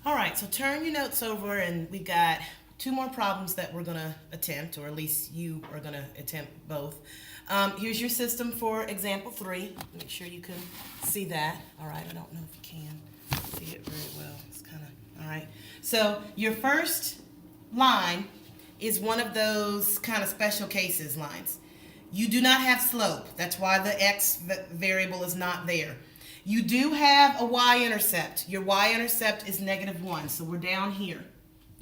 All right, so turn your notes over, and we've got two more problems that we're going to attempt, or at least you are going to attempt both. Here's your system for example 3. Make sure you can see that. All right, I don't know if you can see it very well. It's kind of, all right. So your first line is one of those kind of special cases lines. You do not have slope. That's why the x variable is not there. You do have a y-intercept. Your y-intercept is -1, so we're down here,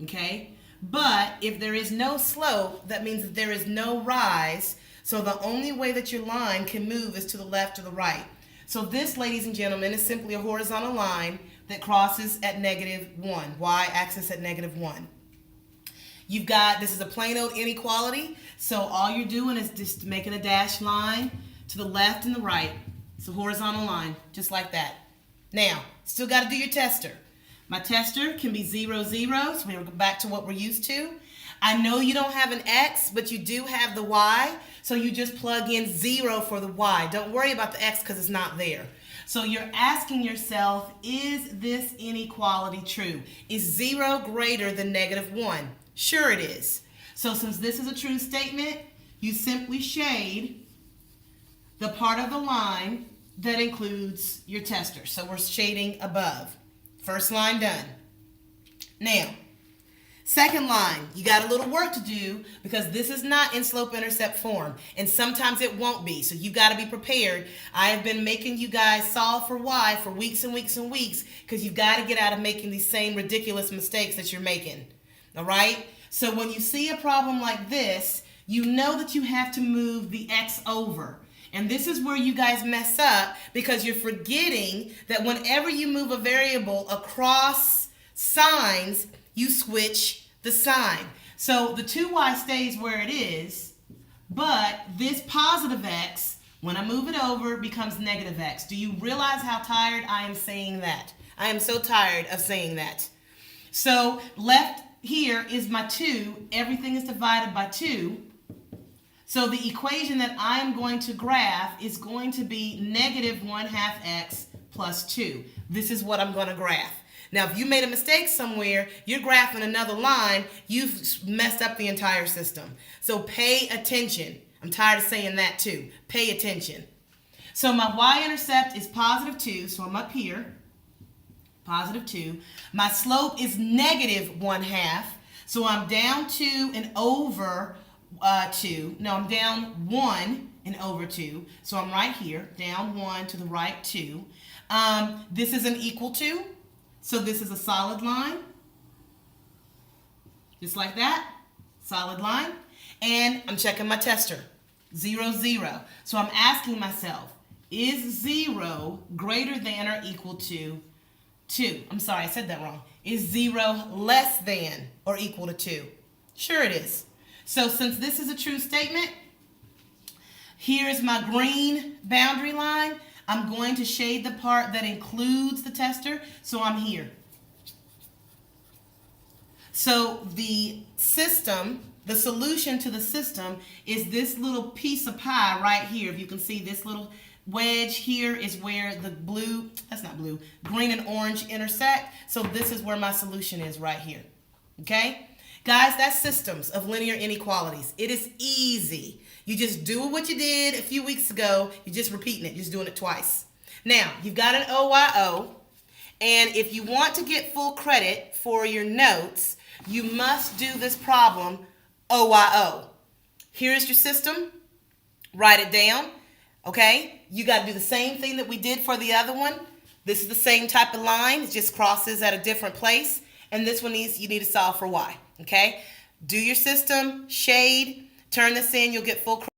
okay? But if there is no slope, that means that there is no rise, so the only way that your line can move is to the left or the right. So this, ladies and gentlemen, is simply a horizontal line that crosses at -1, y-axis at -1. You've got, this is a plain old inequality, so all you're doing is just making a dashed line to the left and the right. It's a horizontal line, just like that. Now, still got to do your tester. My tester can be 0, 0, so we're back to what we're used to. I know you don't have an x, but you do have the y, so you just plug in 0 for the y. Don't worry about the x because it's not there. So you're asking yourself, is this inequality true? Is 0 greater than -1? Sure it is. So since this is a true statement, you simply shade the part of the line that includes your tester. So we're shading above. First line done. Now, second line, you got a little work to do because this is not in slope-intercept form, and sometimes it won't be, so you got to be prepared. I have been making you guys solve for y for weeks and weeks and weeks because you've got to get out of making these same ridiculous mistakes that you're making. All right? So when you see a problem like this, you know that you have to move the x over. And this is where you guys mess up because you're forgetting that whenever you move a variable across signs, you switch the sign. So the 2y stays where it is, but this positive x, when I move it over, becomes -x. Do you realize how tired I am saying that? I am so tired of saying that. So left here is my 2. Everything is divided by 2. So the equation that I'm going to graph is going to be -1/2 x plus 2. This is what I'm going to graph. Now, if you made a mistake somewhere, you're graphing another line, you've messed up the entire system. So pay attention. I'm tired of saying that too. Pay attention. So my y-intercept is +2, so I'm up here. +2. My slope is -1/2, so I'm down 2 and over 2. No, I'm down 1 and over 2. So I'm right here, down 1 to the right 2. This is an equal to, so this is a solid line. Just like that, solid line. And I'm checking my tester, 0, 0. So I'm asking myself, is 0 greater than or equal to 2? I'm sorry, I said that wrong. Is 0 less than or equal to 2? Sure it is. So since this is a true statement, here's my green boundary line. I'm going to shade the part that includes the tester, so I'm here. So the system, the solution to the system is this little piece of pie right here. If you can see this little wedge here is where the blue, that's not blue, green and orange intersect. So this is where my solution is right here. Okay? Guys, that's systems of linear inequalities. It is easy. You just do what you did a few weeks ago. You're just repeating it, just doing it twice. Now, you've got an OYO, and if you want to get full credit for your notes, you must do this problem OYO. Here's your system. Write it down, okay? You got to do the same thing that we did for the other one. This is the same type of line. It just crosses at a different place. And this one you need to solve for y. Okay? Do your system, shade, turn this in, you'll get full credit.